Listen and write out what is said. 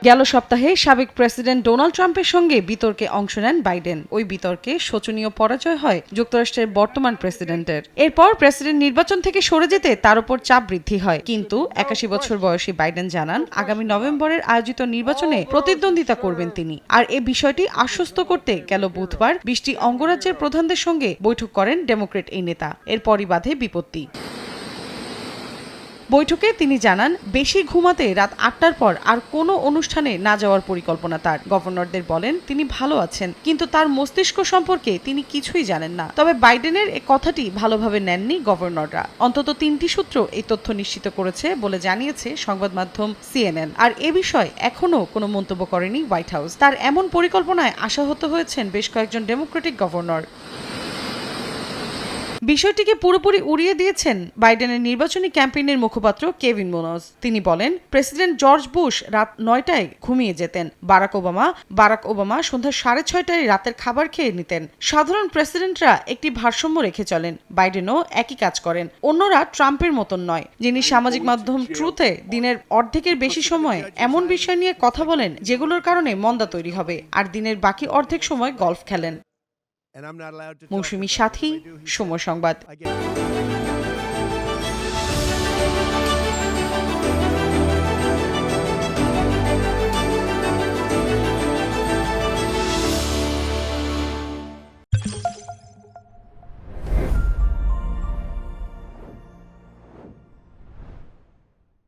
গেল সপ্তাহে সাবেক প্রেসিডেন্ট ডোনাল্ড ট্রাম্পের সঙ্গে বিতর্কে অংশ নেন বাইডেন। ওই বিতর্কে শোচনীয় পরাজয় হয় যুক্তরাষ্ট্রের বর্তমান প্রেসিডেন্টের। এরপর প্রেসিডেন্ট নির্বাচন থেকে সরে যেতে তার উপর চাপ বৃদ্ধি হয়। কিন্তু ৮১ বছর বয়সী বাইডেন জানান, আগামী নভেম্বরের আয়োজিত নির্বাচনে প্রতিদ্বন্দ্বিতা করবেন তিনি। আর এ বিষয়টি আশ্বস্ত করতে গেল বুধবার ২০টি অঙ্গরাজ্যের প্রধানদের সঙ্গে বৈঠক করেন ডেমোক্রেট এই নেতা। এরপরই বাধে বিপত্তি। বৈঠকে তিনি জানান, বেশি ঘুমাতে রাত ৮টার পর আর কোনো অনুষ্ঠানে না যাওয়ার পরিকল্পনা তার। গভর্নরদের বলেন তিনি ভালো আছেন, কিন্তু তার মস্তিষ্ক সম্পর্কে তিনি কিছুই জানেন না। তবে বাইডেনের এ কথাটি ভালোভাবে নেননি গভর্নররা। অন্তত ৩টি সূত্র এই তথ্য নিশ্চিত করেছে বলে জানিয়েছে সংবাদ মাধ্যম CNN। আর এ বিষয়ে এখনও কোনো মন্তব্য করেনি হোয়াইট হাউস। তার এমন পরিকল্পনায় আশাহত হয়েছেন বেশ কয়েকজন ডেমোক্রেটিক গভর্নর। বিষয়টিকে পুরোপুরি উড়িয়ে দিয়েছেন বাইডেনের নির্বাচনী ক্যাম্পেইনের মুখপাত্র কেভিন মুনোজ। তিনি বলেন, প্রেসিডেন্ট জর্জ বুশ রাত ৯টায় ঘুমিয়ে যেতেন। বারাক ওবামা সন্ধ্যা ৬:৩০টায় রাতের খাবার খেয়ে নিতেন। সাধারণ প্রেসিডেন্টরা একটি ভারসাম্য রেখে চলেন। বাইডেনও একই কাজ করেন। অন্যরা ট্রাম্পের মতন নয়, যিনি সামাজিক মাধ্যম ট্রুথে দিনের অর্ধেকের বেশি সময় এমন বিষয় নিয়ে কথা বলেন যেগুলোর কারণে মন্দা তৈরি হবে, আর দিনের বাকি অর্ধেক সময় গলফ খেলেন। মৌসুমী সাথী, সময় সংবাদ।